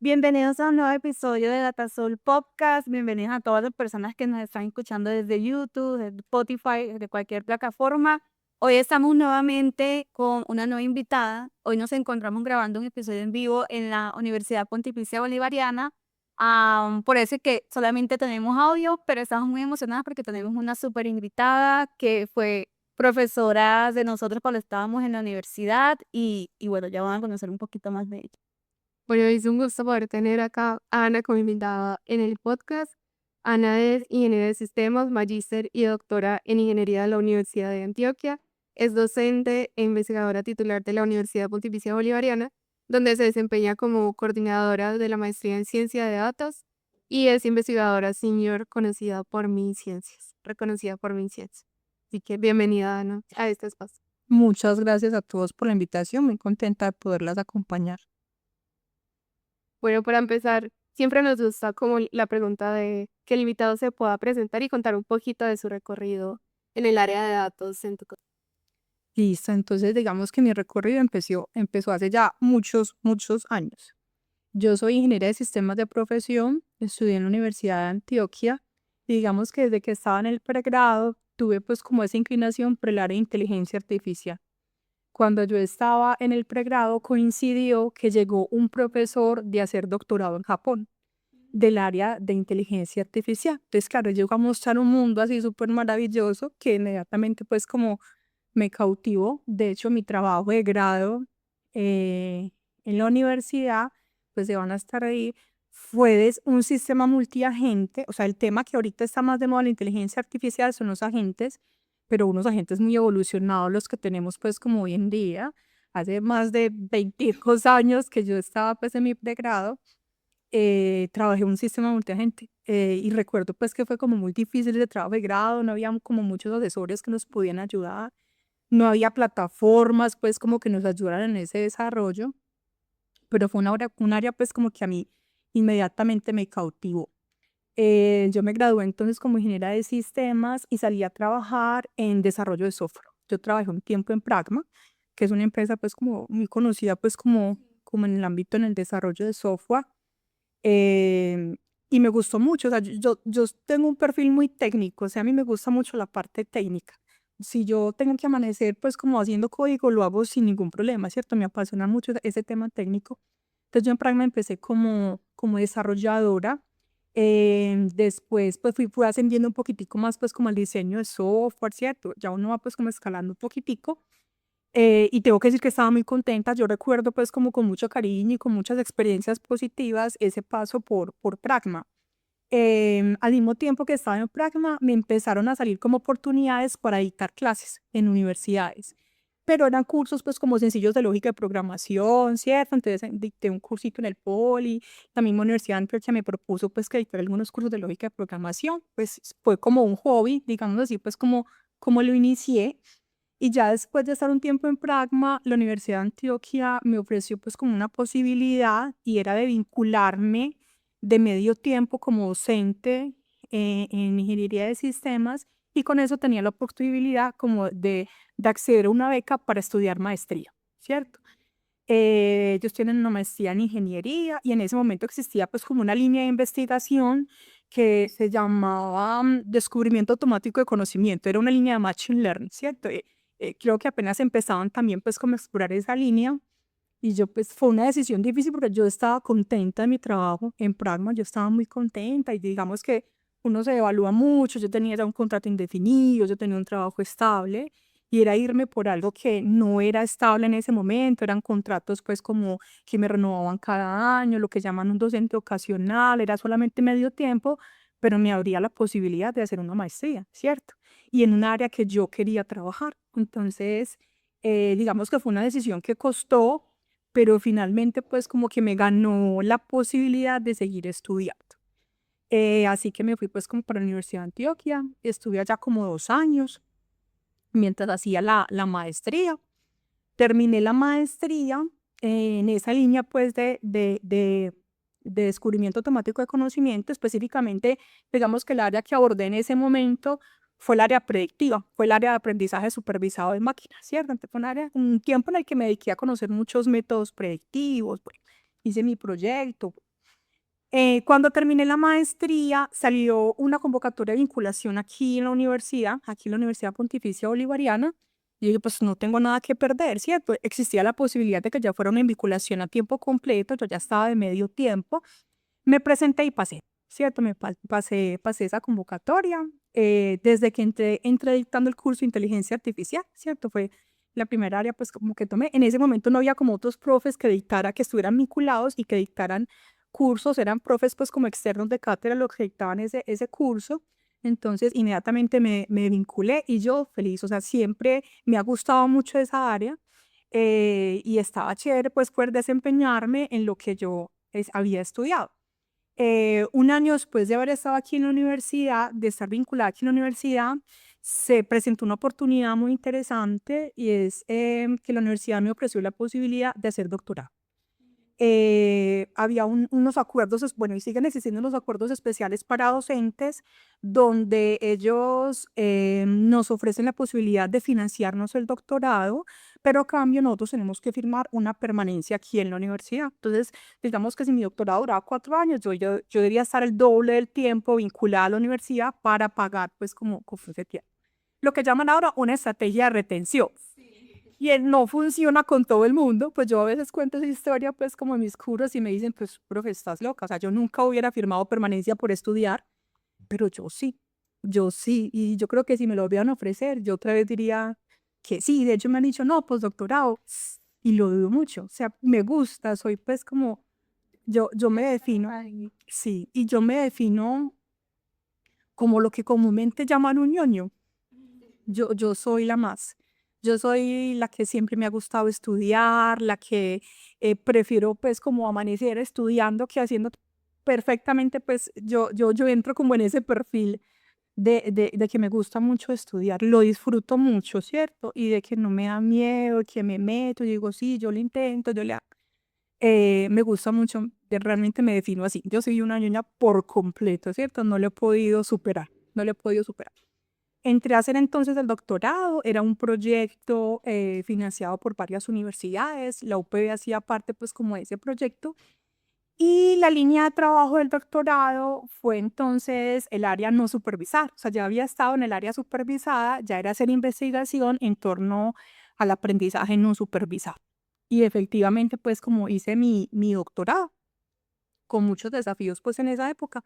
Bienvenidos a un nuevo episodio de Datasol Podcast. Bienvenidos a todas las personas que nos están escuchando desde YouTube, desde Spotify, de cualquier plataforma. Hoy estamos nuevamente con una nueva invitada. Hoy nos encontramos grabando un episodio en vivo en la Universidad Pontificia Bolivariana. Por eso es que solamente tenemos audio, pero estamos muy emocionadas porque tenemos una súper invitada que fue profesora de nosotros cuando estábamos en la universidad y bueno, ya van a conocer un poquito más de ella. Bueno, es un gusto poder tener acá a Ana como invitada en el podcast. Ana es ingeniera de sistemas, magíster y doctora en ingeniería de la Universidad de Antioquia. Es docente e investigadora titular de la Universidad Pontificia Bolivariana, donde se desempeña como coordinadora de la maestría en ciencia de datos y es investigadora senior reconocida por MinCiencias. Así que bienvenida, Ana, a este espacio. Muchas gracias a todos por la invitación, muy contenta de poderlas acompañar. Bueno, para empezar, siempre nos gusta como la pregunta de que el invitado se pueda presentar y contar un poquito de su recorrido en el área de datos en tu Listo, entonces digamos que mi recorrido empezó hace ya muchos años. Yo soy ingeniera de sistemas de profesión, estudié en la Universidad de Antioquia y digamos que desde que estaba en el pregrado tuve pues como esa inclinación por el área de inteligencia artificial. Cuando yo estaba en el pregrado coincidió que llegó un profesor de hacer doctorado en Japón, del área de inteligencia artificial. Entonces, claro, llegó a mostrar un mundo así súper maravilloso que inmediatamente pues como me cautivó. De hecho, mi trabajo de grado eh, en la universidad, pues se van a estar ahí, fue un sistema multiagente, o sea, el tema que ahorita está más de moda, la inteligencia artificial, son los agentes, pero unos agentes muy evolucionados, los que tenemos pues como hoy en día. Hace más de 20 años que yo estaba pues en mi pregrado, trabajé en un sistema multiagente y recuerdo pues que fue como muy difícil de trabajo de grado, no había como muchos asesores que nos podían ayudar, no había plataformas pues como que nos ayudaran en ese desarrollo, pero fue un área pues como que a mí inmediatamente me cautivó. Yo me gradué entonces como ingeniera de sistemas y salí a trabajar en desarrollo de software. Yo trabajé un tiempo en Pragma, que es una empresa pues como muy conocida pues como en el ámbito en el desarrollo de software. Em, y me gustó mucho, o sea, yo tengo un perfil muy técnico, o sea, a mí me gusta mucho la parte técnica. Si yo tengo que amanecer, pues como haciendo código, lo hago sin ningún problema, ¿cierto? Me apasiona mucho ese tema técnico. Entonces yo en Pragma empecé como desarrolladora. Después pues fui ascendiendo un poquitico más pues como el diseño de software, ¿cierto? Ya uno va pues como escalando un poquitico. Y tengo que decir que estaba muy contenta. Yo recuerdo pues como con mucho cariño y con muchas experiencias positivas ese paso por Pragma. Al mismo tiempo que estaba en Pragma, me empezaron a salir como oportunidades para dictar clases en universidades, pero eran cursos pues como sencillos de lógica de programación, ¿cierto? Entonces dicté un cursito en el Poli, la misma Universidad de Antioquia me propuso pues que dictara algunos cursos de lógica de programación, pues fue como un hobby, digamos así, pues como lo inicié. Y ya después de estar un tiempo en Pragma, la Universidad de Antioquia me ofreció pues como una posibilidad y era de vincularme de medio tiempo como docente en ingeniería de sistemas y con eso tenía la posibilidad como de acceder a una beca para estudiar maestría, ¿cierto? Ellos tienen una maestría en ingeniería y en ese momento existía pues como una línea de investigación que se llamaba descubrimiento automático de conocimiento, era una línea de machine learning, ¿cierto? Creo que apenas empezaban también pues como a explorar esa línea y yo pues fue una decisión difícil porque yo estaba contenta de mi trabajo en Pragma, yo estaba muy contenta y digamos que uno se evalúa mucho, yo tenía ya un contrato indefinido, yo tenía un trabajo estable y era irme por algo que no era estable en ese momento, eran contratos pues como que me renovaban cada año, lo que llaman un docente ocasional, era solamente medio tiempo, pero me abría la posibilidad de hacer una maestría, ¿cierto? Y en un área que yo quería trabajar. Entonces, digamos que fue una decisión que costó, pero finalmente pues como que me ganó la posibilidad de seguir estudiando. Así que me fui pues como para la Universidad de Antioquia, estuve allá como 2 años mientras hacía la maestría. Terminé la maestría en esa línea pues de descubrimiento automático de conocimiento, específicamente digamos que el área que abordé en ese momento fue el área predictiva, fue el área de aprendizaje supervisado de máquinas, ¿cierto? Entonces fue un tiempo en el que me dediqué a conocer muchos métodos predictivos, bueno, hice mi proyecto, Cuando terminé la maestría, salió una convocatoria de vinculación aquí en la Universidad Pontificia Bolivariana. Y dije, pues no tengo nada que perder, ¿cierto? Existía la posibilidad de que ya fuera una vinculación a tiempo completo, yo ya estaba de medio tiempo. Me presenté y pasé, ¿cierto? Pasé esa convocatoria. Desde que entré dictando el curso de inteligencia artificial, ¿cierto? Fue la primera área, pues, como que tomé. En ese momento no había como otros profes que estuvieran vinculados y que dictaran cursos, eran profes, pues, como externos de cátedra los que dictaban ese curso. Entonces, inmediatamente me vinculé y yo feliz, o sea, siempre me ha gustado mucho esa área y estaba chévere, pues, poder desempeñarme en lo que yo había estudiado. Un año después de haber estado aquí en la universidad, de estar vinculada aquí en la universidad, se presentó una oportunidad muy interesante y es que la universidad me ofreció la posibilidad de hacer doctorado. Había unos acuerdos, bueno, y siguen existiendo unos acuerdos especiales para docentes, donde ellos nos ofrecen la posibilidad de financiarnos el doctorado, pero a cambio nosotros tenemos que firmar una permanencia aquí en la universidad. Entonces, digamos que si mi doctorado duraba 4 años, yo debería estar el doble del tiempo vinculada a la universidad para pagar, pues, como ese tiempo. Lo que llaman ahora una estrategia de retención y no funciona con todo el mundo, pues yo a veces cuento esa historia pues como en mis cursos y me dicen, pues, profe, estás loca, o sea, yo nunca hubiera firmado permanencia por estudiar, pero yo sí, y yo creo que si me lo volvieran a ofrecer, yo otra vez diría que sí. De hecho me han dicho, no, pues doctorado, y lo dudo mucho, o sea, me gusta, soy pues como, yo me defino, sí, y yo me defino como lo que comúnmente llaman un ñoño. Yo soy la más. Yo soy la que siempre me ha gustado estudiar, la que prefiero pues como amanecer estudiando que haciendo perfectamente, pues yo entro como en ese perfil de que me gusta mucho estudiar, lo disfruto mucho, ¿cierto? Y de que no me da miedo, que me meto, y digo, sí, yo lo intento, yo le hago. Me gusta mucho, realmente me defino así. Yo soy una ñoña por completo, ¿cierto? No lo he podido superar, no lo he podido superar. Entré a hacer entonces el doctorado, era un proyecto financiado por varias universidades, la UPB hacía parte pues como de ese proyecto y la línea de trabajo del doctorado fue entonces el área no supervisada, o sea, ya había estado en el área supervisada, ya era hacer investigación en torno al aprendizaje no supervisado. Y efectivamente pues como hice mi doctorado, con muchos desafíos pues en esa época.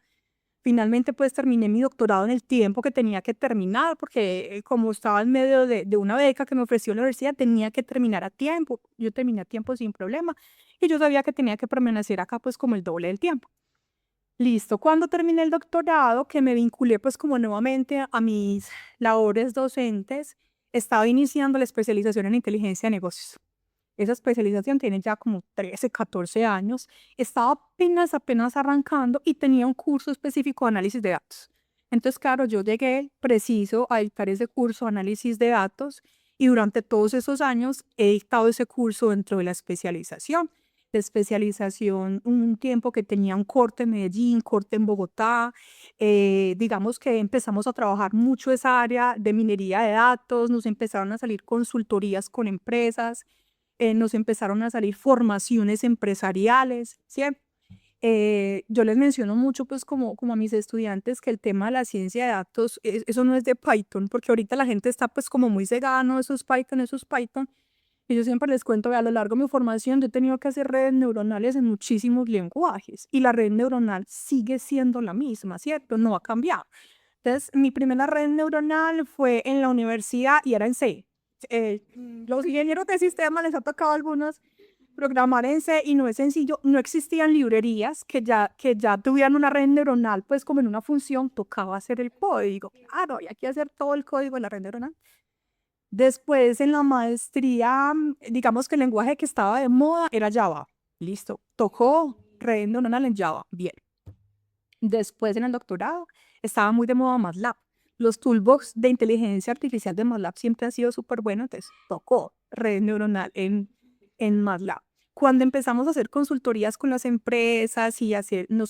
Finalmente, pues terminé mi doctorado en el tiempo que tenía que terminar, porque como estaba en medio de una beca que me ofreció la universidad, tenía que terminar a tiempo. Yo terminé a tiempo sin problema y yo sabía que tenía que permanecer acá pues como el doble del tiempo. Listo, cuando terminé el doctorado, que me vinculé pues como nuevamente a mis labores docentes, estaba iniciando la especialización en inteligencia de negocios. Esa especialización tiene ya como 13, 14 años. Estaba apenas arrancando y tenía un curso específico de análisis de datos. Entonces, claro, yo llegué preciso a dictar ese curso de análisis de datos y durante todos esos años he dictado ese curso dentro de la especialización. La especialización, un tiempo que tenía un corte en Medellín, corte en Bogotá. Digamos que empezamos a trabajar mucho esa área de minería de datos, nos empezaron a salir consultorías con empresas, nos empezaron a salir formaciones empresariales, ¿sí? Yo les menciono mucho, pues, como a mis estudiantes, que el tema de la ciencia de datos, eso no es de Python, porque ahorita la gente está, pues, como muy cegada, no, eso es Python, eso es Python. Y yo siempre les cuento, a lo largo de mi formación, yo he tenido que hacer redes neuronales en muchísimos lenguajes, y la red neuronal sigue siendo la misma, ¿cierto? No ha cambiado. Entonces, mi primera red neuronal fue en la universidad y era en C. Los ingenieros de sistemas les ha tocado a algunos programar en C y no es sencillo. No existían librerías que ya tuvieran una red neuronal, pues como en una función, tocaba hacer el código. Claro, había que hacer todo el código de la red neuronal. Después, en la maestría, digamos que el lenguaje que estaba de moda era Java. Listo, tocó red neuronal en Java. Bien. Después, en el doctorado, estaba muy de moda MATLAB. Los toolbox de inteligencia artificial de MATLAB siempre han sido súper buenos, entonces tocó red neuronal en MATLAB. Cuando empezamos a hacer consultorías con las empresas y nos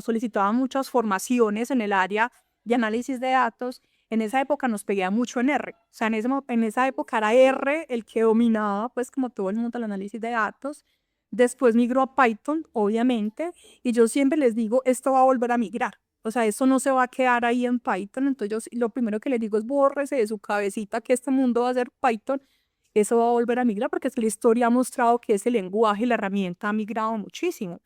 solicitaban muchas formaciones en el área de análisis de datos, en esa época nos pedía mucho en R. O sea, en esa época era R el que dominaba, pues como todo el mundo, el análisis de datos. Después migró a Python, obviamente, y yo siempre les digo, esto va a volver a migrar. O sea, eso no se va a quedar ahí en Python. Entonces, lo primero que les digo es bórrese de su cabecita que este mundo va a ser Python. Eso va a volver a migrar porque es que la historia ha mostrado que ese lenguaje y la herramienta ha migrado muchísimo.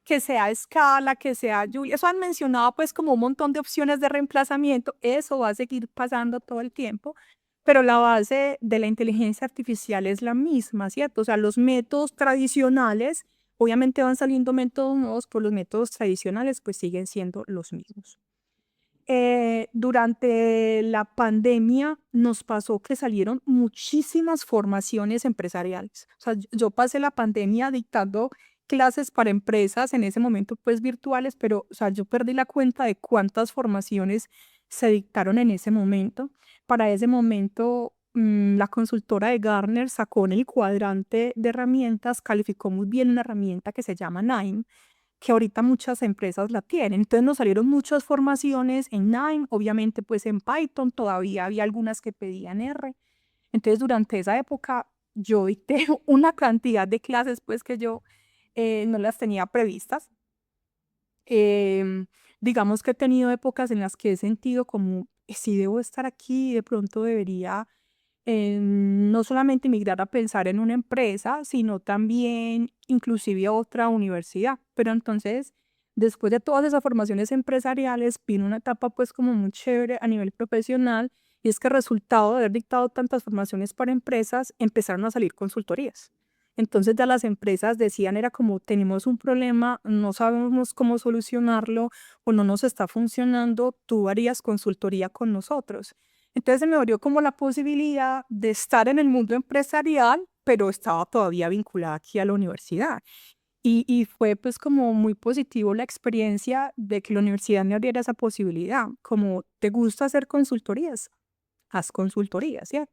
Que sea Scala, que sea Julia, eso han mencionado pues como un montón de opciones de reemplazamiento. Eso va a seguir pasando todo el tiempo, pero la base de la inteligencia artificial es la misma, ¿cierto? O sea, los métodos tradicionales, obviamente van saliendo métodos nuevos, pero los métodos tradicionales pues siguen siendo los mismos. Durante la pandemia nos pasó que salieron muchísimas formaciones empresariales. O sea, yo pasé la pandemia dictando clases para empresas, en ese momento pues virtuales, pero o sea, yo perdí la cuenta de cuántas formaciones se dictaron en ese momento. Para ese momento, la consultora de Gartner sacó en el cuadrante de herramientas, calificó muy bien una herramienta que se llama Nine, que ahorita muchas empresas la tienen. Entonces nos salieron muchas formaciones en Nine, obviamente pues en Python, todavía había algunas que pedían R. Entonces durante esa época yo dicté una cantidad de clases pues que yo no las tenía previstas. Digamos que he tenido épocas en las que he sentido como, si debo estar aquí, de pronto debería no solamente migrar a pensar en una empresa, sino también inclusive a otra universidad. Pero entonces, después de todas esas formaciones empresariales, vino una etapa pues como muy chévere a nivel profesional, y es que resultado de haber dictado tantas formaciones para empresas, empezaron a salir consultorías. Entonces ya las empresas decían, era como, tenemos un problema, no sabemos cómo solucionarlo o no nos está funcionando, tú harías consultoría con nosotros. Entonces se me abrió como la posibilidad de estar en el mundo empresarial, pero estaba todavía vinculada aquí a la universidad. Y fue pues como muy positivo la experiencia de que la universidad me abriera esa posibilidad. Como, ¿te gusta hacer consultorías? Haz consultorías, ¿cierto?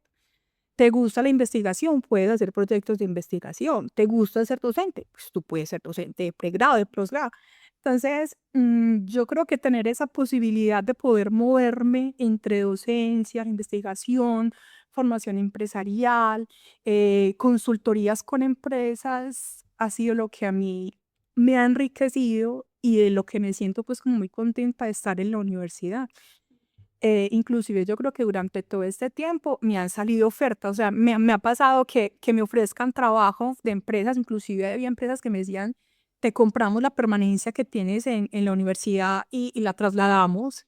¿Te gusta la investigación? Puedes hacer proyectos de investigación. ¿Te gusta ser docente? Pues tú puedes ser docente de pregrado, de posgrado. Entonces, yo creo que tener esa posibilidad de poder moverme entre docencia, investigación, formación empresarial, consultorías con empresas, ha sido lo que a mí me ha enriquecido y de lo que me siento pues como muy contenta de estar en la universidad. Inclusive yo creo que durante todo este tiempo me han salido ofertas, o sea, me ha pasado que me ofrezcan trabajo de empresas, inclusive había empresas que me decían, te compramos la permanencia que tienes en la universidad y la trasladamos,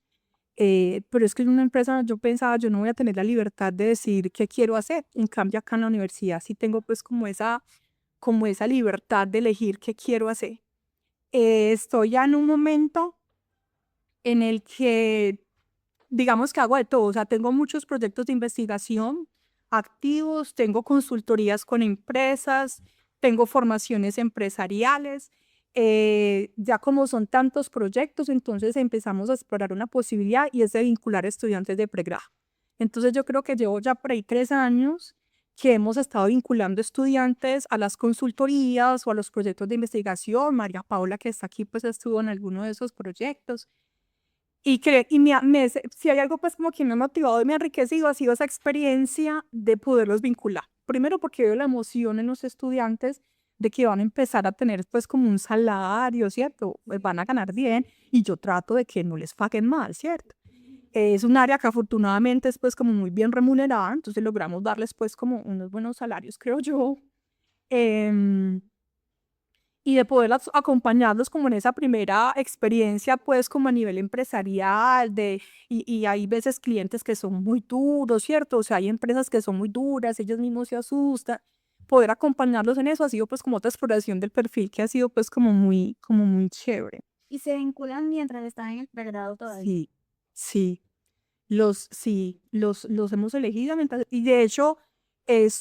pero es que en una empresa yo pensaba, yo no voy a tener la libertad de decir qué quiero hacer, en cambio acá en la universidad sí tengo pues como esa libertad de elegir qué quiero hacer. Estoy ya en un momento en el que digamos que hago de todo, o sea, tengo muchos proyectos de investigación activos, tengo consultorías con empresas, tengo formaciones empresariales, ya como son tantos proyectos, entonces empezamos a explorar una posibilidad y es de vincular estudiantes de pregrado. Entonces yo creo que llevo ya por ahí 3 años que hemos estado vinculando estudiantes a las consultorías o a los proyectos de investigación. María Paula, que está aquí, pues estuvo en alguno de esos proyectos. Si hay algo pues como que me ha motivado y me ha enriquecido, ha sido esa experiencia de poderlos vincular. Primero porque veo la emoción en los estudiantes de que van a empezar a tener pues como un salario, ¿cierto? Pues van a ganar bien y yo trato de que no les paguen mal, ¿cierto? Es un área que afortunadamente es pues como muy bien remunerada, entonces logramos darles pues como unos buenos salarios, creo yo. Em, y de poder acompañarlos como en esa primera experiencia, pues como a nivel empresarial, y hay veces clientes que son muy duros, ¿cierto? O sea, hay empresas que son muy duras, ellos mismos se asustan. Poder acompañarlos en eso ha sido pues como otra exploración del perfil que ha sido pues como muy chévere. Y se vinculan mientras están en el pregrado todavía. Sí, sí. Los hemos elegido y de hecho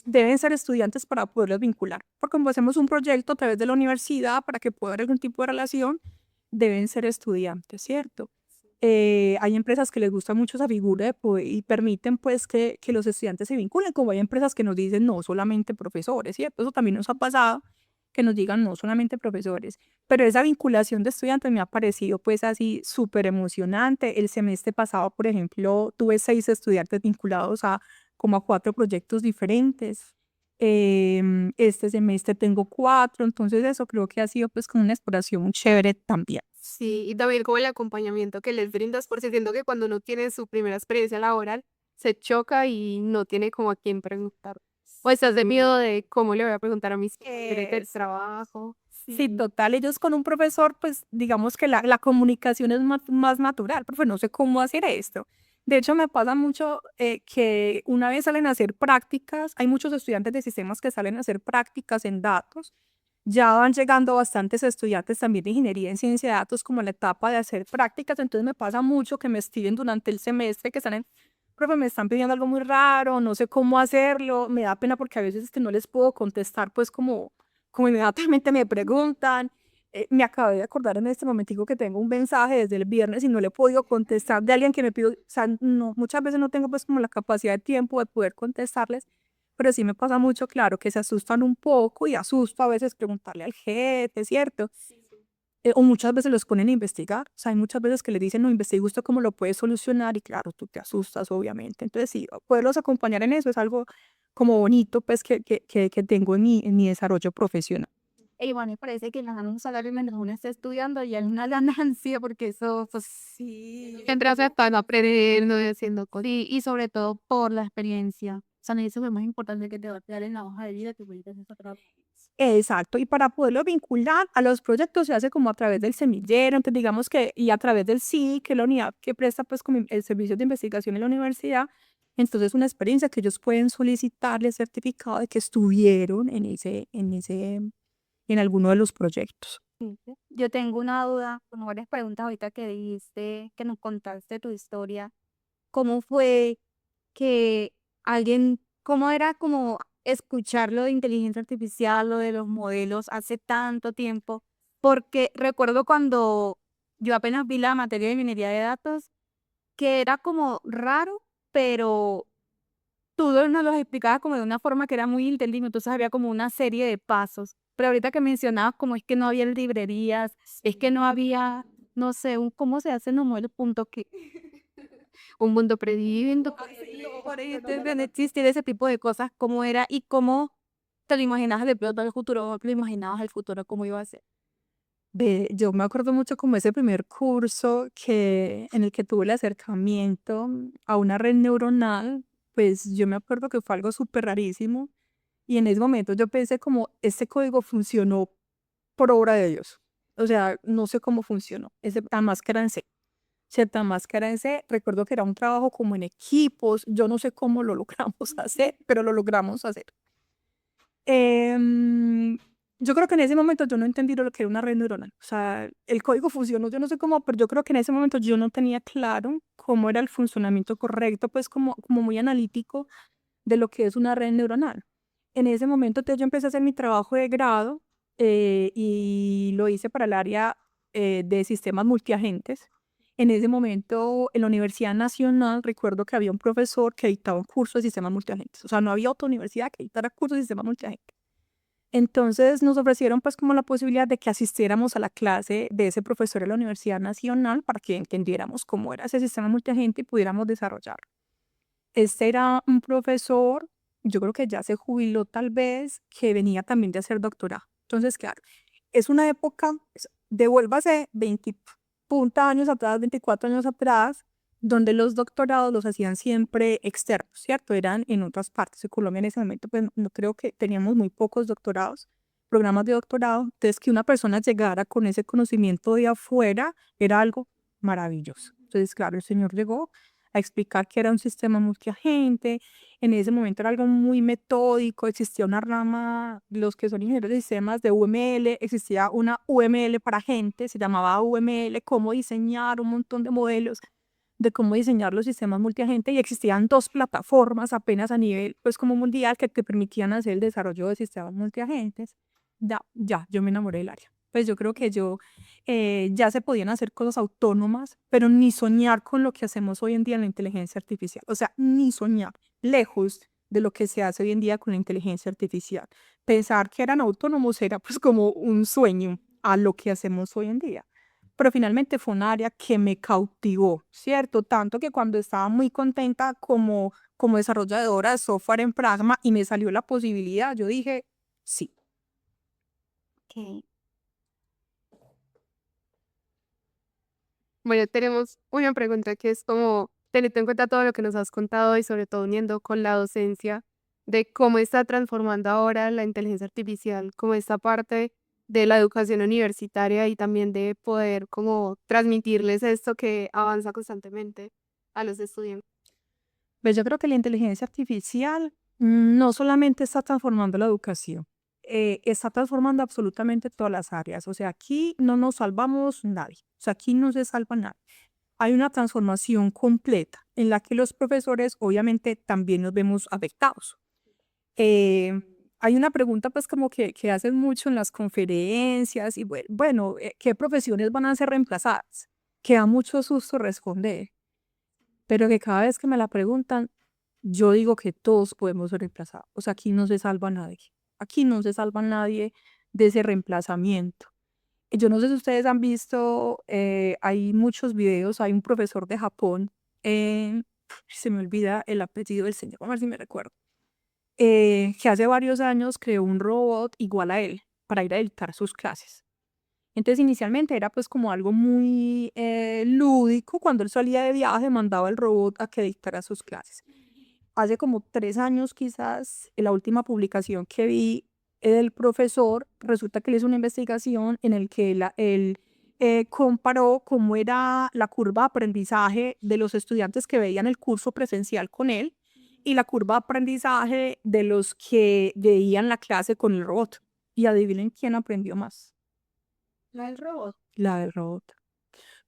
deben ser estudiantes para poderlos vincular, porque como hacemos un proyecto a través de la universidad para que pueda haber algún tipo de relación, deben ser estudiantes, ¿cierto? Hay empresas que les gusta mucho esa figura y permiten pues que los estudiantes se vinculen, como hay empresas que nos dicen no solamente profesores, ¿cierto? Eso también nos ha pasado, que nos digan no solamente profesores, pero esa vinculación de estudiantes me ha parecido pues así súper emocionante. El semestre pasado, por ejemplo, tuve 6 estudiantes vinculados a como a 4 proyectos diferentes. Este semestre tengo 4, entonces eso creo que ha sido pues como una exploración chévere también. Sí, y también como el acompañamiento que les brindas, porque siento que cuando uno tiene su primera experiencia laboral, se choca y no tiene como a quién preguntar. O estás de miedo de cómo le voy a preguntar a mis compañeros del trabajo. Sí, total, ellos con un profesor, pues digamos que la comunicación es más natural, profe, no sé cómo hacer esto. De hecho, me pasa mucho que una vez salen a hacer prácticas, hay muchos estudiantes de sistemas que salen a hacer prácticas en datos, ya van llegando bastantes estudiantes también de ingeniería en ciencia de datos como en la etapa de hacer prácticas, entonces me pasa mucho que me escriben durante el semestre que están en, profe, me están pidiendo algo muy raro, no sé cómo hacerlo, me da pena porque a veces no les puedo contestar pues como inmediatamente me preguntan. Me acabé de acordar en este momentico que tengo un mensaje desde el viernes y no le he podido contestar de alguien que me pidió, o sea, no, muchas veces no tengo pues como la capacidad de tiempo de poder contestarles, pero sí me pasa mucho, claro, que se asustan un poco y asusto a veces preguntarle al jefe, ¿cierto? O muchas veces los ponen a investigar, o sea, hay muchas veces que les dicen, no, investigue usted cómo lo puede solucionar y claro, tú te asustas, obviamente. Entonces, sí, poderlos acompañar en eso es algo como bonito, pues, que tengo en mi desarrollo profesional. Y bueno, me parece que ganar un salario mientras uno está estudiando ya es una ganancia, porque eso, pues sí. Mientras están aprendiendo y haciendo cosas. Y sobre todo por la experiencia. O sea, eso es lo más importante que te va a quedar en la hoja de vida que puedes hacer esa trabajo. Exacto, y para poderlo vincular a los proyectos se hace como a través del semillero, entonces digamos que, y a través del CIDI, que es la unidad que presta pues como el servicio de investigación en la universidad, entonces una experiencia que ellos pueden solicitarle certificado de que estuvieron en alguno de los proyectos. Sí. Yo tengo una duda, con varias preguntas ahorita que dijiste, que nos contaste tu historia. ¿Cómo fue que cómo era como escuchar lo de inteligencia artificial, lo de los modelos hace tanto tiempo? Porque recuerdo cuando yo apenas vi la materia de minería de datos, que era como raro, pero tú nos los explicabas como de una forma que era muy entendible, entonces había como una serie de pasos. Pero ahorita que mencionabas como es que no había librerías, es que no había, no sé, cómo se hacen los modelos, punto que Un mundo prediviendo. por ahí deben existir ese tipo de cosas, cómo era y cómo te lo imaginabas de pronto en el futuro, te lo imaginabas el futuro cómo iba a ser. Yo me acuerdo mucho como ese primer curso en el que tuve el acercamiento a una red neuronal, pues yo me acuerdo que fue algo súper rarísimo y en ese momento yo pensé como, este código funcionó por obra de Dios. O sea, no sé cómo funcionó. Esa máscara en C. Cierta máscara en C. Recuerdo que era un trabajo como en equipos. Yo no sé cómo lo logramos hacer, pero lo logramos hacer. Em, yo creo que en ese momento yo no entendí lo que era una red neuronal. O sea, el código funcionó, yo no sé cómo, pero yo creo que en ese momento yo no tenía claro cómo era el funcionamiento correcto, pues como muy analítico de lo que es una red neuronal. En ese momento entonces, yo empecé a hacer mi trabajo de grado y lo hice para el área de sistemas multiagentes. En ese momento, en la Universidad Nacional, recuerdo que había un profesor que dictaba un curso de sistemas multiagentes. O sea, no había otra universidad que dictara cursos de sistemas multiagentes. Entonces nos ofrecieron pues como la posibilidad de que asistiéramos a la clase de ese profesor de la Universidad Nacional para que entendiéramos cómo era ese sistema multiagente y pudiéramos desarrollarlo. Este era un profesor, yo creo que ya se jubiló tal vez, que venía también de hacer doctorado. Entonces, claro, es una época, devuélvase 20 punta años atrás, 24 años atrás, donde los doctorados los hacían siempre externos, ¿cierto? Eran en otras partes de Colombia en ese momento, pues no creo que teníamos muy pocos doctorados, programas de doctorado. Entonces, que una persona llegara con ese conocimiento de afuera era algo maravilloso. Entonces, claro, el señor llegó a explicar que era un sistema multiagente. En ese momento era algo muy metódico, existía una rama, los que son ingenieros de sistemas de UML, existía una UML para gente, se llamaba UML, cómo diseñar un montón de modelos de cómo diseñar los sistemas multiagente y existían dos plataformas apenas a nivel pues como mundial que te permitían hacer el desarrollo de sistemas multiagentes. Ya, yo me enamoré del área. Pues yo creo que ya se podían hacer cosas autónomas, pero ni soñar con lo que hacemos hoy en día en la inteligencia artificial. O sea, ni soñar, lejos de lo que se hace hoy en día con la inteligencia artificial. Pensar que eran autónomos era pues como un sueño a lo que hacemos hoy en día. Pero finalmente fue un área que me cautivó, ¿cierto? Tanto que cuando estaba muy contenta como como desarrolladora de software en Pragma y me salió la posibilidad, yo dije, sí. Ok. Bueno, tenemos una pregunta que es como, teniendo en cuenta todo lo que nos has contado y sobre todo uniendo con la docencia, de cómo está transformando ahora la inteligencia artificial, como esta parte de la educación universitaria y también de poder como transmitirles esto que avanza constantemente a los estudiantes. Pues yo creo que la inteligencia artificial no solamente está transformando la educación, está transformando absolutamente todas las áreas. O sea, aquí no nos salvamos nadie. O sea, aquí no se salva nadie. Hay una transformación completa en la que los profesores obviamente también nos vemos afectados. Eh, Hay una pregunta pues como que hacen mucho en las conferencias y bueno, ¿qué profesiones van a ser reemplazadas? Que da mucho susto responder, pero que cada vez que me la preguntan, yo digo que todos podemos ser reemplazados. O sea, aquí no se salva nadie. Aquí no se salva nadie de ese reemplazamiento. Yo no sé si ustedes han visto, hay muchos videos, hay un profesor de Japón, se me olvida el apellido del señor, a ver si me recuerdo, que hace varios años creó un robot igual a él para ir a dictar sus clases. Entonces inicialmente era pues como algo muy lúdico, cuando él salía de viaje mandaba el robot a que dictara sus clases. Hace como 3 años quizás, en la última publicación que vi del profesor, resulta que él hizo una investigación en el que él comparó cómo era la curva de aprendizaje de los estudiantes que veían el curso presencial con él y la curva de aprendizaje de los que veían la clase con el robot. Y adivinen quién aprendió más. ¿La del robot? La del robot.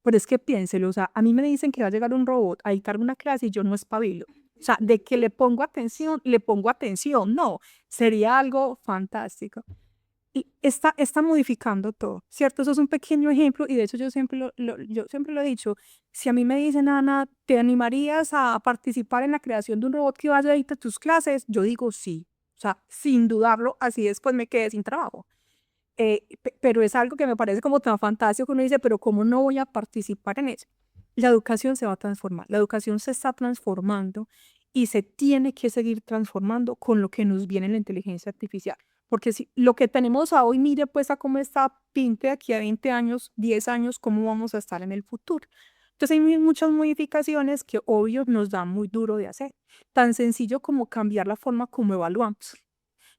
Pero es que piénselo, o sea, a mí me dicen que va a llegar un robot a dictarme una clase y yo no espabilo. O sea, de que le pongo atención, no, sería algo fantástico. Y está modificando todo, ¿cierto? Eso es un pequeño ejemplo y de hecho yo siempre lo he dicho, si a mí me dicen, Ana, ¿te animarías a participar en la creación de un robot que vaya a dictar tus clases? Yo digo sí, o sea, sin dudarlo, así después me quedé sin trabajo. Pero es algo que me parece como tan fantástico que uno dice, pero ¿cómo no voy a participar en eso? La educación se va a transformar, la educación se está transformando y se tiene que seguir transformando con lo que nos viene en la inteligencia artificial. Porque si lo que tenemos a hoy, mire pues a cómo está, pinte de aquí a 20 años, 10 años, cómo vamos a estar en el futuro. Entonces hay muchas modificaciones que obvio nos dan muy duro de hacer. Tan sencillo como cambiar la forma como evaluamos.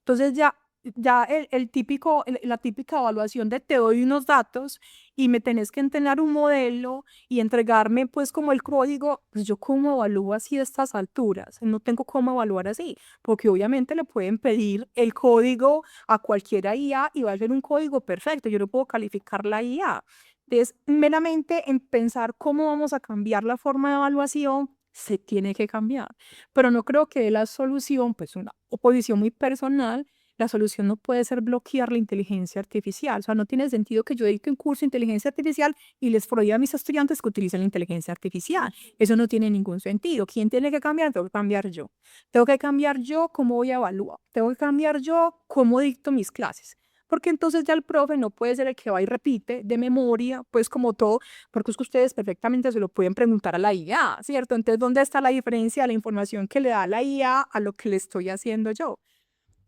Entonces ya la típica evaluación de te doy unos datos y me tenés que entrenar un modelo y entregarme pues como el código, pues yo cómo evalúo así a estas alturas, no tengo cómo evaluar así, porque obviamente le pueden pedir el código a cualquiera IA y va a ser un código perfecto, yo no puedo calificar la IA. Entonces, meramente en pensar cómo vamos a cambiar la forma de evaluación, se tiene que cambiar, pero no creo que la solución, pues una oposición muy personal, la solución no puede ser bloquear la inteligencia artificial. O sea, no tiene sentido que yo dicte un curso de inteligencia artificial y les prohíba a mis estudiantes que utilicen la inteligencia artificial. Eso no tiene ningún sentido. ¿Quién tiene que cambiar? Tengo que cambiar yo. Tengo que cambiar yo cómo voy a evaluar. Tengo que cambiar yo cómo dicto mis clases. Porque entonces ya el profe no puede ser el que va y repite de memoria, pues como todo, porque es que ustedes perfectamente se lo pueden preguntar a la IA, ¿cierto? Entonces, ¿dónde está la diferencia de la información que le da la IA a lo que le estoy haciendo yo?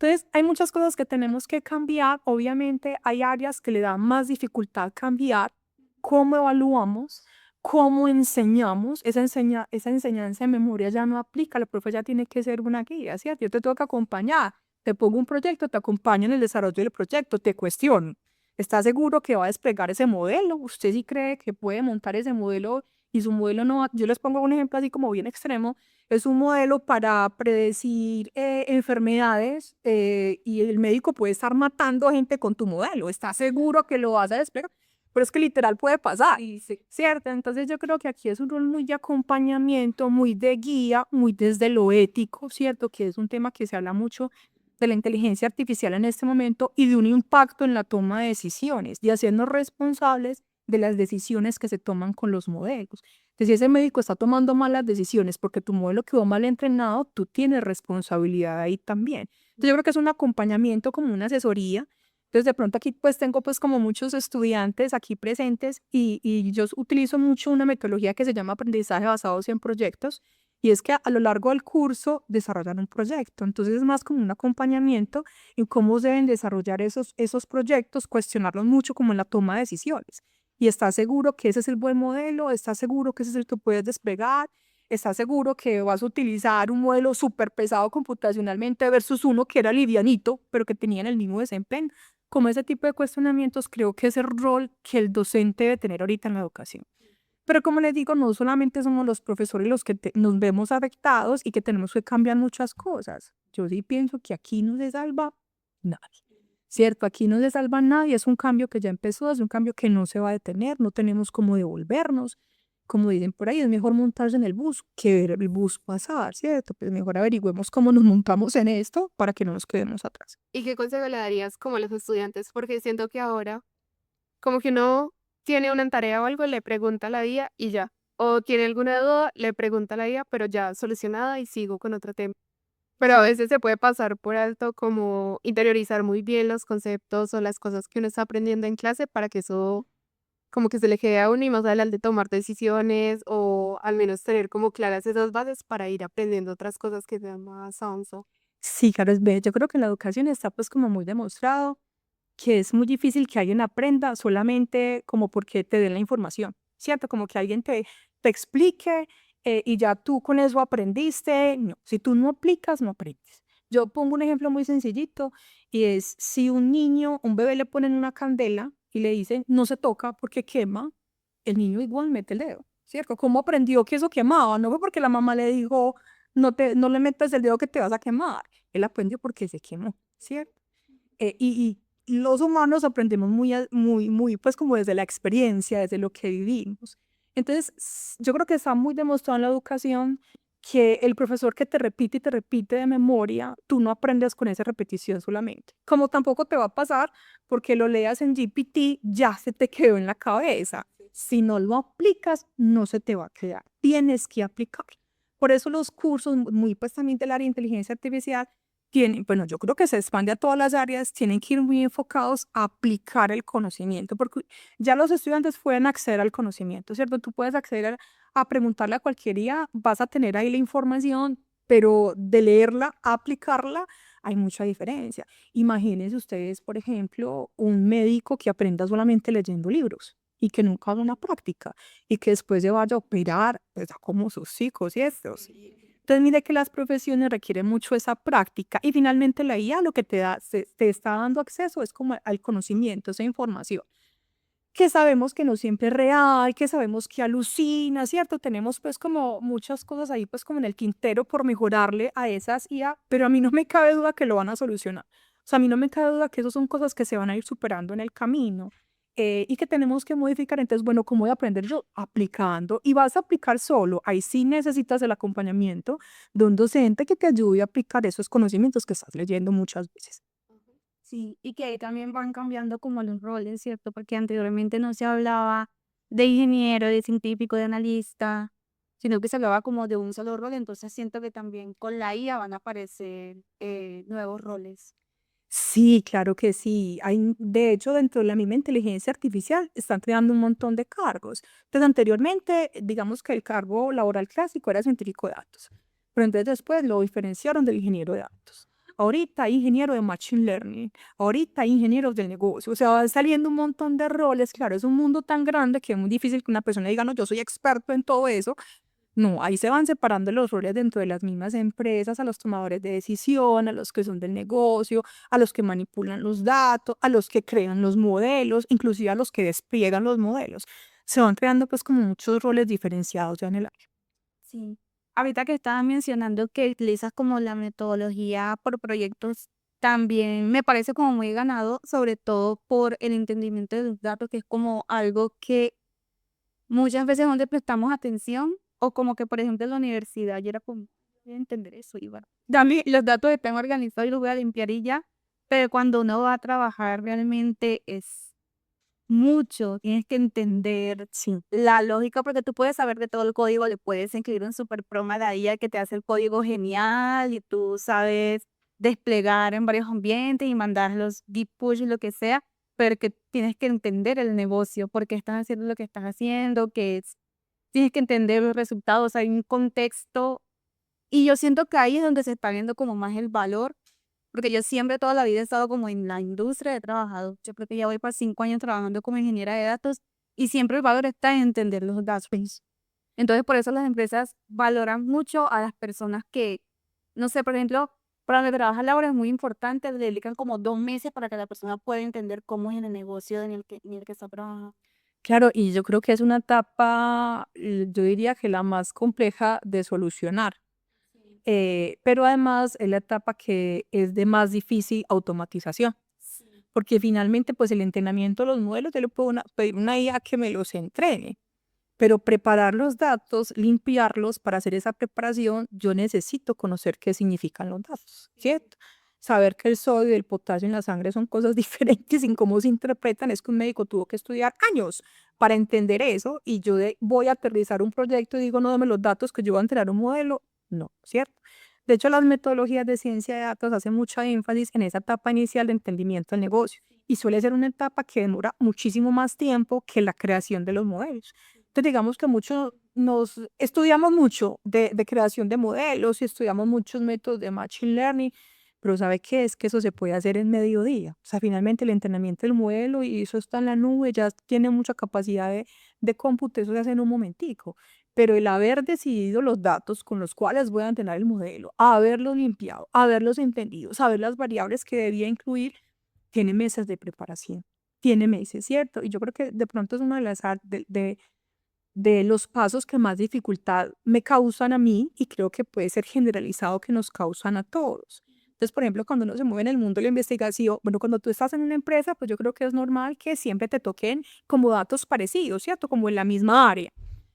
Entonces, hay muchas cosas que tenemos que cambiar. Obviamente, hay áreas que le dan más dificultad cambiar. ¿Cómo evaluamos? ¿Cómo enseñamos? Esa enseñanza de memoria ya no aplica. El profe ya tiene que ser una guía, ¿cierto? Yo te tengo que acompañar. Te pongo un proyecto, te acompaño en el desarrollo del proyecto, te cuestiono. ¿Está seguro que va a desplegar ese modelo? ¿Usted sí cree que puede montar ese modelo y su modelo no va? Yo les pongo un ejemplo así como bien extremo. Es un modelo para predecir enfermedades y el médico puede estar matando gente con tu modelo. ¿Estás seguro que lo vas a desplegar? Pero es que literal puede pasar, ¿cierto? Entonces yo creo que aquí es un rol muy de acompañamiento, muy de guía, muy desde lo ético, ¿cierto? Que es un tema que se habla mucho de la inteligencia artificial en este momento y de un impacto en la toma de decisiones, de hacernos responsables de las decisiones que se toman con los modelos. Entonces, si ese médico está tomando malas decisiones porque tu modelo quedó mal entrenado, tú tienes responsabilidad ahí también. Entonces, yo creo que es un acompañamiento como una asesoría. Entonces, de pronto aquí pues tengo pues como muchos estudiantes aquí presentes y yo utilizo mucho una metodología que se llama aprendizaje basado en proyectos Y es que a lo largo del curso desarrollan un proyecto, entonces es más como un acompañamiento en cómo deben desarrollar esos proyectos, cuestionarlos mucho como en la toma de decisiones. Y estás seguro que ese es el buen modelo, estás seguro que ese es el que puedes desplegar, estás seguro que vas a utilizar un modelo súper pesado computacionalmente versus uno que era livianito, pero que tenían el mismo desempeño. Como ese tipo de cuestionamientos, creo que es el rol que el docente debe tener ahorita en la educación. Pero como les digo, no solamente somos los profesores los que nos vemos afectados y que tenemos que cambiar muchas cosas. Yo sí pienso que aquí no se salva nadie, ¿cierto? Aquí no se salva nadie, es un cambio que ya empezó, es un cambio que no se va a detener, no tenemos cómo devolvernos. Como dicen por ahí, es mejor montarse en el bus que ver el bus pasar, ¿cierto? Pues mejor averigüemos cómo nos montamos en esto para que no nos quedemos atrás. ¿Y qué consejo le darías como a los estudiantes? Porque siento que ahora como que uno tiene una tarea o algo, le pregunta a la IA y ya. O tiene alguna duda, le pregunta a la IA, pero ya solucionada y sigo con otro tema. Pero a veces se puede pasar por alto como interiorizar muy bien los conceptos o las cosas que uno está aprendiendo en clase para que eso como que se le quede a uno y más adelante tomar decisiones o al menos tener como claras esas bases para ir aprendiendo otras cosas que sean más avanzadas. Sí, Carlos, ve, yo creo que en la educación está pues como muy demostrado que es muy difícil que alguien aprenda solamente como porque te den la información, ¿cierto? Como que alguien te explique y ya tú con eso aprendiste. No, si tú no aplicas, no aprendes. Yo pongo un ejemplo muy sencillito y es si un niño, un bebé le ponen una candela y le dicen no se toca porque quema, el niño igual mete el dedo, ¿cierto? ¿Cómo aprendió que eso quemaba? No fue porque la mamá le dijo no le metas el dedo que te vas a quemar. Él aprendió porque se quemó, ¿cierto? Y los humanos aprendemos muy, pues como desde la experiencia, desde lo que vivimos. Entonces, yo creo que está muy demostrado en la educación que el profesor que te repite de memoria, tú no aprendes con esa repetición solamente. Como tampoco te va a pasar porque lo leas en GPT, ya se te quedó en la cabeza. Si no lo aplicas, no se te va a quedar. Tienes que aplicar. Por eso los cursos, muy pues también del área de inteligencia artificial, tienen, bueno, yo creo que se expande a todas las áreas, tienen que ir muy enfocados a aplicar el conocimiento, porque ya los estudiantes pueden acceder al conocimiento, ¿cierto? Tú puedes acceder a preguntarle a cualquier IA, vas a tener ahí la información, pero de leerla a aplicarla hay mucha diferencia. Imagínense ustedes, por ejemplo, un médico que aprenda solamente leyendo libros y que nunca haga una práctica y que después se vaya a operar, pues como sus hijos y estos. Entonces, mire que las profesiones requieren mucho esa práctica y finalmente la IA lo que te da, te está dando acceso es como al conocimiento, esa información, que sabemos que no siempre es real, que sabemos que alucina, ¿cierto? Tenemos pues como muchas cosas ahí pues como en el tintero por mejorarle a esas IA, pero a mí no me cabe duda que lo van a solucionar. O sea, a mí no me cabe duda que eso son cosas que se van a ir superando en el camino. Y que tenemos que modificar. Entonces, bueno, ¿cómo voy a aprender yo? Aplicando. Y vas a aplicar solo. Ahí sí necesitas el acompañamiento de un docente que te ayude a aplicar esos conocimientos que estás leyendo muchas veces. Sí, y que ahí también van cambiando como los roles, ¿cierto? Porque anteriormente no se hablaba de ingeniero, de científico, de analista, sino que se hablaba como de un solo rol, entonces siento que también con la IA van a aparecer nuevos roles. Sí, claro que sí. Hay, de hecho, dentro de la misma inteligencia artificial están creando un montón de cargos. Entonces, anteriormente, digamos que el cargo laboral clásico era científico de datos, pero entonces después lo diferenciaron del ingeniero de datos. Ahorita hay ingeniero de machine learning, ahorita hay ingenieros del negocio, o sea, van saliendo un montón de roles. Claro, es un mundo tan grande que es muy difícil que una persona diga, no, yo soy experto en todo eso. No, ahí se van separando los roles dentro de las mismas empresas, a los tomadores de decisión, a los que son del negocio, a los que manipulan los datos, a los que crean los modelos, inclusive a los que despliegan los modelos. Se van creando pues como muchos roles diferenciados ya en el área. Sí. Ahorita que estabas mencionando que utilizas como la metodología por proyectos, también me parece como muy ganado, sobre todo por el entendimiento de los datos, que es como algo que muchas veces no le prestamos atención, o como que, por ejemplo, en la universidad, yo era como, voy a entender eso, y bueno, dame los datos están organizados y los voy a limpiar y ya, pero cuando uno va a trabajar realmente es mucho, tienes que entender la lógica, porque tú puedes saber de todo el código, le puedes escribir un super programa a la IA que te hace el código genial y tú sabes desplegar en varios ambientes y mandar los git push y lo que sea, pero que tienes que entender el negocio, por qué estás haciendo lo que estás haciendo, tienes que entender los resultados, hay un contexto Y yo siento que ahí es donde se está viendo como más el valor, porque yo siempre toda la vida he estado como en la industria, he trabajado, yo creo que ya voy para 5 años trabajando como ingeniera de datos y siempre el valor está en entender los datos. Entonces, por eso las empresas valoran mucho a las personas que, no sé, por ejemplo, para donde trabaja Laura es muy importante, le dedican como 2 meses para que la persona pueda entender cómo es el negocio en el que está trabajando. Claro, y yo creo que es una etapa, yo diría que la más compleja de solucionar, pero además es la etapa que es de más difícil automatización, porque finalmente pues el entrenamiento de los modelos, yo le puedo pedir una IA que me los entregue, pero preparar los datos, limpiarlos, para hacer esa preparación, yo necesito conocer qué significan los datos, ¿cierto? Saber que el sodio y el potasio en la sangre son cosas diferentes en cómo se interpretan, es que un médico tuvo que estudiar años para entender eso y yo voy a aterrizar un proyecto y digo, no, dame los datos que yo voy a entrenar un modelo, no, ¿cierto? De hecho, las metodologías de ciencia de datos hacen mucho énfasis en esa etapa inicial de entendimiento del negocio y suele ser una etapa que demora muchísimo más tiempo que la creación de los modelos. Entonces, digamos que mucho nos estudiamos mucho de creación de modelos y estudiamos muchos métodos de machine learning, pero ¿sabe qué? Es que eso se puede hacer en mediodía. O sea, finalmente el entrenamiento del modelo y eso está en la nube, ya tiene mucha capacidad de cómputo, eso se hace en un momentico. Pero el haber decidido los datos con los cuales voy a entrenar el modelo, haberlos limpiado, haberlos entendido, saber las variables que debía incluir, tiene meses de preparación, tiene meses, ¿cierto? Y yo creo que de pronto es una de las de los pasos que más dificultad me causan a mí y creo que puede ser generalizado que nos causan a todos. Entonces, por ejemplo, cuando uno se mueve en el mundo de la investigación, bueno, cuando tú estás en una empresa, pues yo creo que es normal que siempre te toquen como datos parecidos, ¿cierto? Como en la misma área.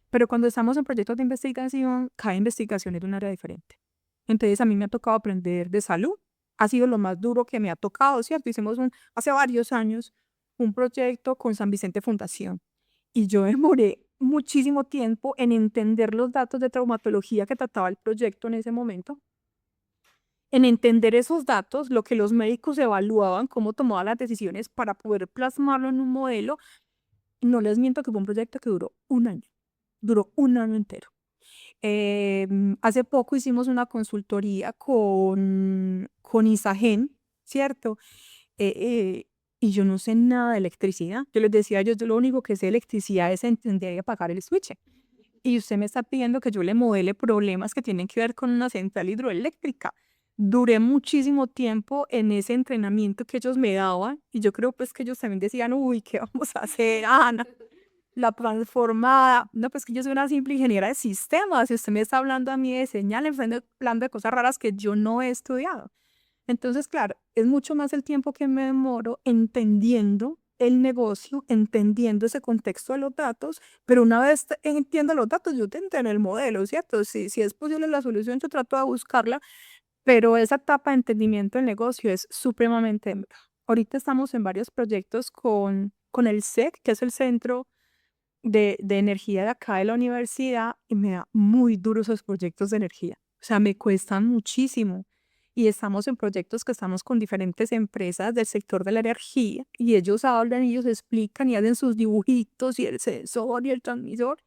Pero cuando estamos en proyectos de investigación, cada investigación es de un área diferente. Entonces, a mí me ha tocado aprender de salud. Ha sido lo más duro que me ha tocado, ¿cierto? Hicimos hace varios años un proyecto con San Vicente Fundación y yo demoré muchísimo tiempo en entender los datos de traumatología que trataba el proyecto en ese momento, en entender esos datos, lo que los médicos evaluaban, cómo tomaban las decisiones para poder plasmarlo en un modelo. No les miento que fue un proyecto que duró un año entero. Hace poco hicimos una consultoría con Isagen, ¿cierto? Eh, eh, y yo no sé nada de electricidad. Yo les decía, yo lo único que sé de electricidad es entender y apagar el switch. Y usted me está pidiendo que yo le modele problemas que tienen que ver con una central hidroeléctrica. Duré muchísimo tiempo en ese entrenamiento que ellos me daban y yo creo pues que ellos también decían, uy, ¿qué vamos a hacer, Ana? La transformada. No, pues que yo soy una simple ingeniera de sistemas y usted me está hablando a mí de señales, me está hablando de cosas raras que yo no he estudiado. Entonces, claro, es mucho más el tiempo que me demoro entendiendo el negocio, entendiendo ese contexto de los datos, pero una vez entiendo los datos, yo te entiendo el modelo, ¿cierto? Si es posible la solución, yo trato de buscarla, pero esa etapa de entendimiento del negocio es supremamente dura. Ahorita estamos en varios proyectos con el SEC, que es el Centro de Energía de acá de la universidad, y me da muy duros esos proyectos de energía. O sea, me cuestan muchísimo. Y estamos en proyectos que estamos con diferentes empresas del sector de la energía y ellos hablan, ellos explican y hacen sus dibujitos y el sensor y el transmisor.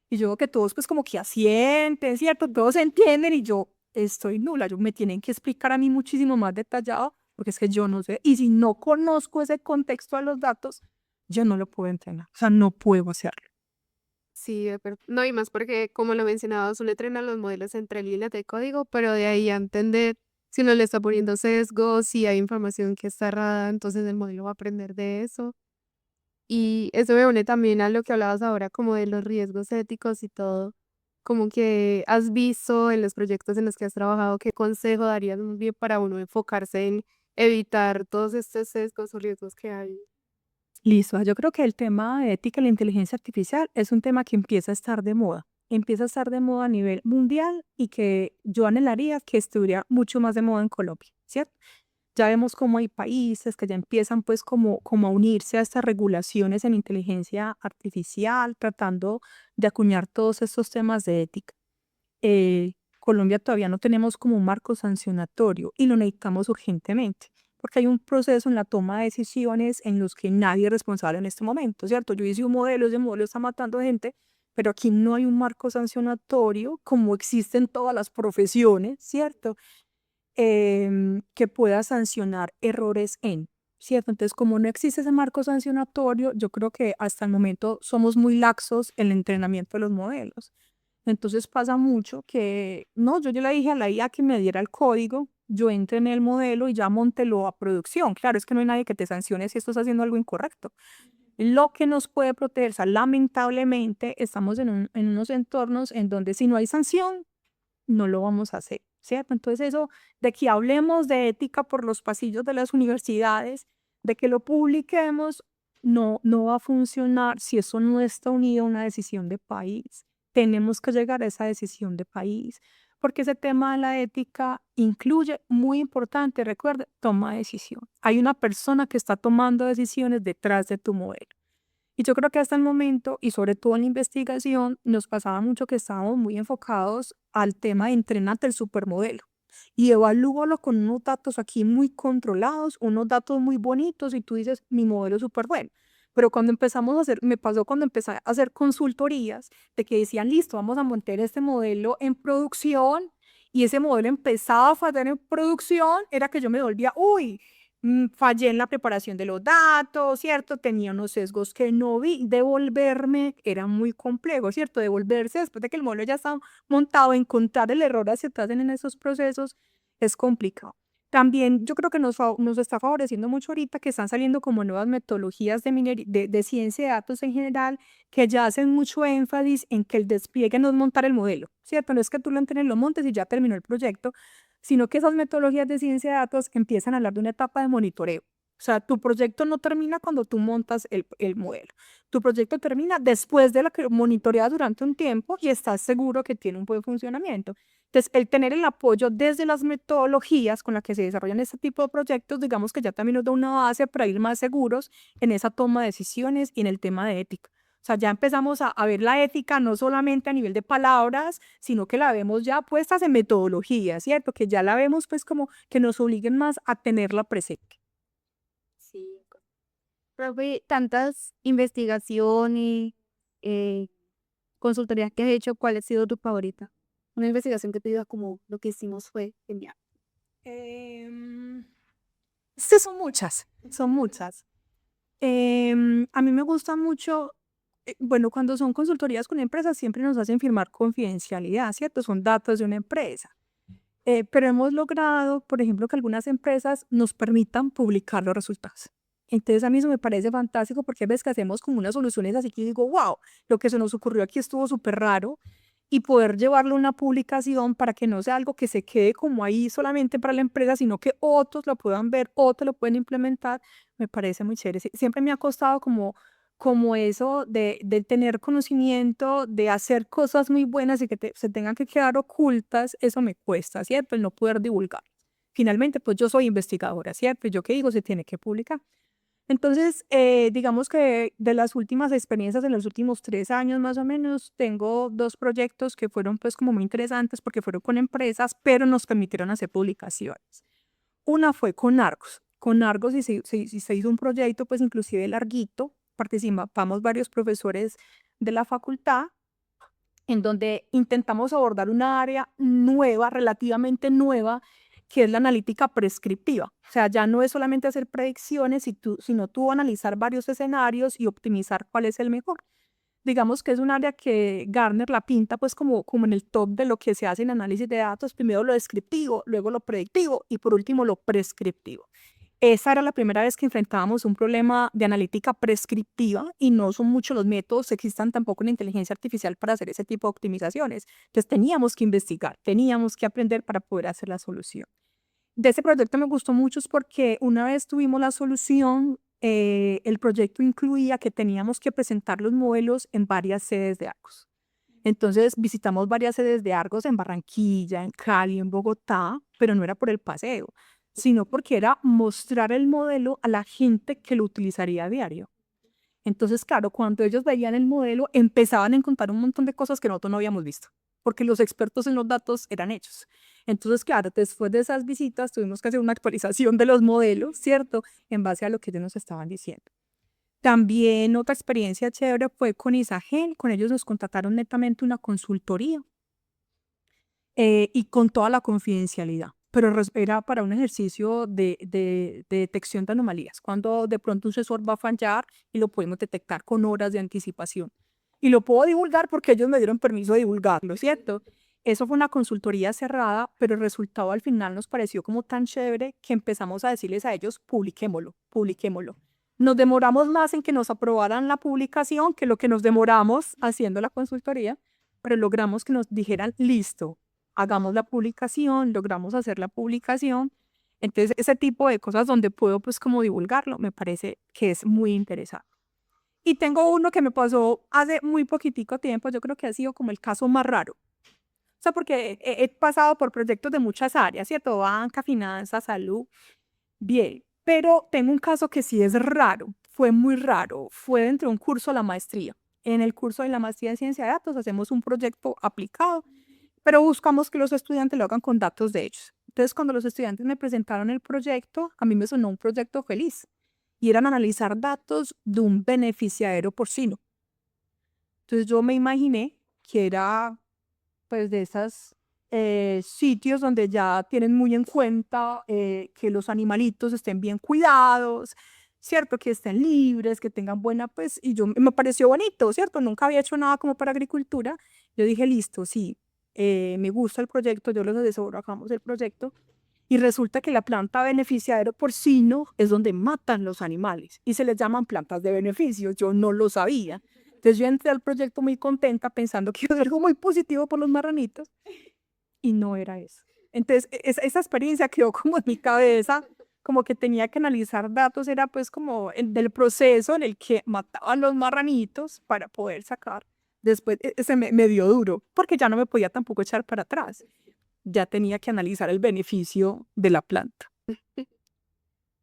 Y yo veo que todos pues como que asienten, ¿cierto? Todos entienden y yo estoy nula. Yo me tienen que explicar a mí muchísimo más detallado porque es que yo no sé. Y si no conozco ese contexto de los datos, yo no lo puedo entrenar. O sea, no puedo hacerlo. Sí, no, y más porque, como lo mencionabas, uno entrena los modelos entre líneas de código, pero de ahí a entender si uno le está poniendo sesgos, si hay información que está errada, entonces el modelo va a aprender de eso. Y eso me une también a lo que hablabas ahora, como de los riesgos éticos y todo. Como que has visto en los proyectos en los que has trabajado, ¿qué consejo darías más bien para uno enfocarse en evitar todos estos sesgos o riesgos que hay? Listo, yo creo que el tema de ética en la inteligencia artificial es un tema que empieza a estar de moda. Empieza a estar de moda a nivel mundial y que yo anhelaría que estuviera mucho más de moda en Colombia, ¿cierto? Ya vemos cómo hay países que ya empiezan pues como a unirse a estas regulaciones en inteligencia artificial, tratando de acuñar todos estos temas de ética. Colombia todavía no tenemos como un marco sancionatorio y lo necesitamos urgentemente, porque hay un proceso en la toma de decisiones en los que nadie es responsable en este momento, ¿cierto? Yo hice un modelo, ese modelo está matando gente, pero aquí no hay un marco sancionatorio como existe en todas las profesiones, ¿cierto? Que pueda sancionar errores ¿cierto? Entonces, como no existe ese marco sancionatorio, yo creo que hasta el momento somos muy laxos en el entrenamiento de los modelos. Entonces pasa mucho que, no, yo ya le dije a la IA que me diera el código, yo entrené el modelo y ya móntelo a producción. Claro, es que no hay nadie que te sancione si estás haciendo algo incorrecto. Lo que nos puede proteger, o sea, lamentablemente estamos en unos entornos en donde si no hay sanción, no lo vamos a hacer, ¿cierto? Entonces eso de que hablemos de ética por los pasillos de las universidades, de que lo publiquemos, no va a funcionar si eso no está unido a una decisión de país. Tenemos que llegar a esa decisión de país, porque ese tema de la ética incluye, muy importante, recuerde, toma de decisión. Hay una persona que está tomando decisiones detrás de tu modelo. Y yo creo que hasta el momento, y sobre todo en la investigación, nos pasaba mucho que estábamos muy enfocados al tema de entrenarte el supermodelo. Y evalúalo con unos datos aquí muy controlados, unos datos muy bonitos, y tú dices, mi modelo es súper bueno. Pero cuando empezamos a hacer, me pasó cuando empecé a hacer consultorías, de que decían, listo, vamos a montar este modelo en producción, y ese modelo empezaba a fallar en producción, era que yo me volvía, uy, fallé en la preparación de los datos, ¿cierto? Tenía unos sesgos que no vi. Devolverme era muy complejo, ¿cierto? Devolverse después de que el modelo ya está montado, encontrar el error hacia atrás en esos procesos es complicado. También yo creo que nos está favoreciendo mucho ahorita que están saliendo como nuevas metodologías de ciencia de datos en general que ya hacen mucho énfasis en que el despliegue no es montar el modelo, ¿cierto? No es que tú lo entrenes, lo montes y ya terminó el proyecto, sino que esas metodologías de ciencia de datos empiezan a hablar de una etapa de monitoreo. O sea, tu proyecto no termina cuando tú montas el modelo. Tu proyecto termina después de la que monitoreas durante un tiempo y estás seguro que tiene un buen funcionamiento. Entonces, el tener el apoyo desde las metodologías con las que se desarrollan este tipo de proyectos, digamos que ya también nos da una base para ir más seguros en esa toma de decisiones y en el tema de ética. O sea, ya empezamos a ver la ética no solamente a nivel de palabras, sino que la vemos ya puestas en metodología, ¿cierto? Que ya la vemos pues como que nos obliguen más a tenerla presente. Sí. Profe, tantas investigaciones, eh, consultorías que has hecho, ¿cuál ha sido tu favorita? Una investigación que te diga como lo que hicimos fue genial. Em, sí, son muchas, son muchas. A mí me gusta mucho, bueno, cuando son consultorías con empresas siempre nos hacen firmar confidencialidad, ¿cierto? Son datos de una empresa. Pero hemos logrado, por ejemplo, que algunas empresas nos permitan publicar los resultados. Entonces a mí eso me parece fantástico porque a veces que hacemos como unas soluciones así que digo, wow, lo que se nos ocurrió aquí estuvo súper raro y poder llevarlo a una publicación para que no sea algo que se quede como ahí solamente para la empresa, sino que otros lo puedan ver, otros lo pueden implementar, me parece muy chévere. Siempre me ha costado como eso de tener conocimiento, de hacer cosas muy buenas y que se tengan que quedar ocultas, eso me cuesta, ¿cierto? El no poder divulgar. Finalmente, pues yo soy investigadora, ¿cierto? Y yo qué digo, se tiene que publicar. Entonces, digamos que de las últimas experiencias, en los últimos 3 años más o menos, tengo 2 proyectos que fueron pues como muy interesantes porque fueron con empresas, pero nos permitieron hacer publicaciones. Una fue con Argos. Con Argos y se hizo un proyecto pues inclusive larguito, participamos varios profesores de la facultad en donde intentamos abordar una área nueva, relativamente nueva, que es la analítica prescriptiva. O sea, ya no es solamente hacer predicciones, sino tú analizar varios escenarios y optimizar cuál es el mejor. Digamos que es un área que Gartner la pinta pues como en el top de lo que se hace en análisis de datos, primero lo descriptivo, luego lo predictivo y por último lo prescriptivo. Esa era la primera vez que enfrentábamos un problema de analítica prescriptiva y no son muchos los métodos que existan tampoco en la inteligencia artificial para hacer ese tipo de optimizaciones. Entonces teníamos que investigar, teníamos que aprender para poder hacer la solución. De ese proyecto me gustó mucho es porque una vez tuvimos la solución, el proyecto incluía que teníamos que presentar los modelos en varias sedes de Argos. Entonces visitamos varias sedes de Argos en Barranquilla, en Cali, en Bogotá, pero no era por el paseo, sino porque era mostrar el modelo a la gente que lo utilizaría a diario. Entonces, claro, cuando ellos veían el modelo, empezaban a encontrar un montón de cosas que nosotros no habíamos visto, porque los expertos en los datos eran ellos. Entonces, claro, después de esas visitas tuvimos que hacer una actualización de los modelos, ¿cierto? En base a lo que ellos nos estaban diciendo. También otra experiencia chévere fue con Isagen, con ellos nos contrataron netamente una consultoría y con toda la confidencialidad, pero era para un ejercicio de detección de anomalías, cuando de pronto un sensor va a fallar y lo podemos detectar con horas de anticipación. Y lo puedo divulgar porque ellos me dieron permiso de divulgarlo, ¿cierto? Eso fue una consultoría cerrada, pero el resultado al final nos pareció como tan chévere que empezamos a decirles a ellos, publiquémoslo, publiquémoslo. Nos demoramos más en que nos aprobaran la publicación que lo que nos demoramos haciendo la consultoría, pero logramos que nos dijeran, listo, hagamos la publicación, logramos hacer la publicación. Entonces, ese tipo de cosas donde puedo pues como divulgarlo, me parece que es muy interesante. Y tengo uno que me pasó hace muy poquitico tiempo, yo creo que ha sido como el caso más raro. O sea, porque he pasado por proyectos de muchas áreas, ¿cierto? Banca, finanzas, salud, bien. Pero tengo un caso que sí es raro, fue muy raro, fue dentro de un curso de la maestría. En el curso de la maestría en ciencia de datos hacemos un proyecto aplicado, pero buscamos que los estudiantes lo hagan con datos de ellos. Entonces, cuando los estudiantes me presentaron el proyecto, a mí me sonó un proyecto feliz y eran analizar datos de un beneficiario porcino. Entonces, yo me imaginé que era pues de esos sitios donde ya tienen muy en cuenta que los animalitos estén bien cuidados, ¿cierto? Que estén libres, que tengan buena, pues, y yo me pareció bonito, ¿cierto? Nunca había hecho nada como para agricultura. Yo dije, listo, sí, me gusta el proyecto, yo los asesoro, hagamos el proyecto. Y resulta que la planta beneficiario porcino es donde matan los animales y se les llaman plantas de beneficio. Yo no lo sabía. Entonces yo entré al proyecto muy contenta pensando que iba a ser algo muy positivo por los marranitos y no era eso. Entonces esa experiencia quedó como en mi cabeza, como que tenía que analizar datos, era pues como del proceso en el que mataban los marranitos para poder sacar. Después ese me dio duro porque ya no me podía tampoco echar para atrás. Ya tenía que analizar el beneficio de la planta.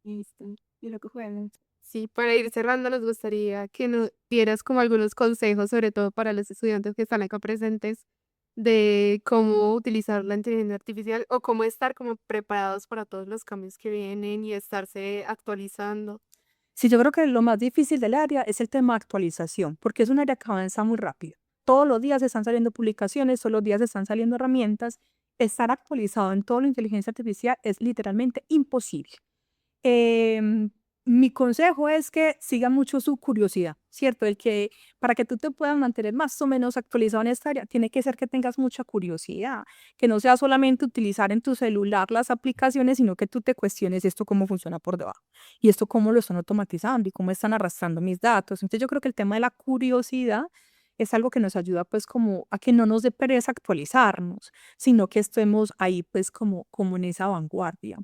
Listo. Y lo que juegan. Sí, para ir cerrando, nos gustaría que nos dieras como algunos consejos, sobre todo para los estudiantes que están acá presentes, de cómo utilizar la inteligencia artificial o cómo estar como preparados para todos los cambios que vienen y estarse actualizando. Sí, yo creo que lo más difícil del área es el tema de actualización, porque es un área que avanza muy rápido. Todos los días están saliendo publicaciones, todos los días están saliendo herramientas. Estar actualizado en toda la inteligencia artificial es literalmente imposible. Em, Mi consejo es que sigan mucho su curiosidad, ¿cierto? El que para que tú te puedas mantener más o menos actualizado en esta área, tiene que ser que tengas mucha curiosidad, que no sea solamente utilizar en tu celular las aplicaciones, sino que tú te cuestiones esto cómo funciona por debajo y esto cómo lo están automatizando y cómo están arrastrando mis datos. Entonces yo creo que el tema de la curiosidad es algo que nos ayuda pues como a que no nos dé pereza actualizarnos, sino que estemos ahí pues como en esa vanguardia.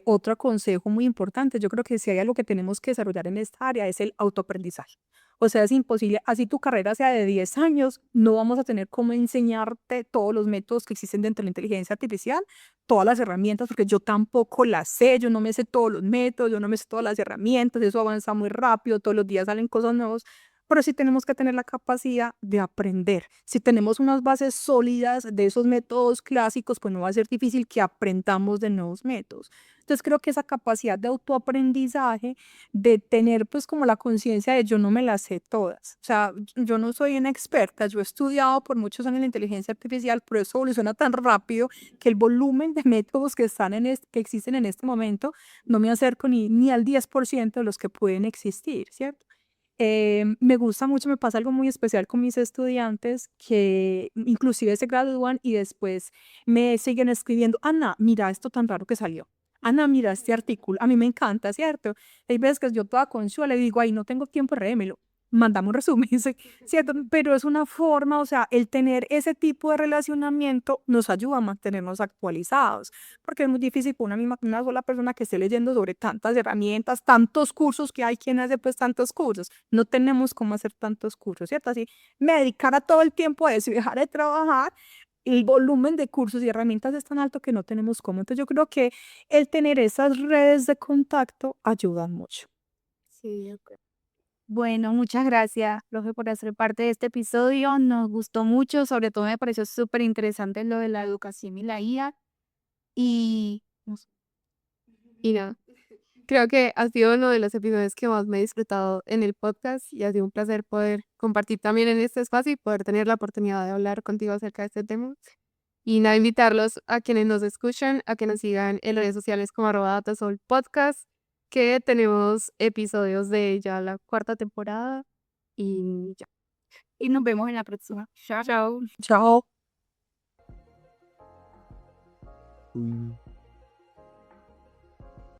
Otro consejo muy importante, yo creo que si hay algo que tenemos que desarrollar en esta área es el autoaprendizaje. O sea, es imposible, así tu carrera sea de 10 años, no vamos a tener cómo enseñarte todos los métodos que existen dentro de la inteligencia artificial, todas las herramientas, porque yo tampoco las sé, yo no me sé todos los métodos, yo no me sé todas las herramientas, eso avanza muy rápido, todos los días salen cosas nuevas, pero sí tenemos que tener la capacidad de aprender. Si tenemos unas bases sólidas de esos métodos clásicos, pues no va a ser difícil que aprendamos de nuevos métodos. Entonces creo que esa capacidad de autoaprendizaje, de tener pues como la conciencia de yo no me las sé todas. O sea, yo no soy una experta, yo he estudiado por muchos años la inteligencia artificial, pero eso evoluciona tan rápido que el volumen de métodos que, que existen en este momento, no me acerco ni al 10% de los que pueden existir, ¿cierto? Me gusta mucho, me pasa algo muy especial con mis estudiantes que inclusive se gradúan y después me siguen escribiendo, Ana, mira esto tan raro que salió. Ana, mira este artículo, a mí me encanta, ¿cierto? Hay veces que yo toda conchuda le digo, ay, no tengo tiempo, rémelo, mandame un resumen, ¿cierto? Pero es una forma, o sea, el tener ese tipo de relacionamiento nos ayuda a mantenernos actualizados porque es muy difícil para una sola persona que esté leyendo sobre tantas herramientas, tantos cursos que hay quien hace pues tantos cursos. No tenemos cómo hacer tantos cursos, ¿cierto? Así me dedicara todo el tiempo a eso y dejar de trabajar, el volumen de cursos y herramientas es tan alto que no tenemos cómo. Entonces yo creo que el tener esas redes de contacto ayudan mucho. Sí, ok. Bueno, muchas gracias, profe, por hacer parte de este episodio. Nos gustó mucho, sobre todo me pareció súper interesante lo de la educación y la IA. Y Y nada. Creo que ha sido uno de los episodios que más me he disfrutado en el podcast y ha sido un placer poder compartir también en este espacio y poder tener la oportunidad de hablar contigo acerca de este tema. Y nada, invitarlos a quienes nos escuchan, a que nos sigan en redes sociales como @datasolpodcast, que tenemos episodios de ya la 4ª temporada y ya. Y nos vemos en la próxima. Chao. Chao. Chao.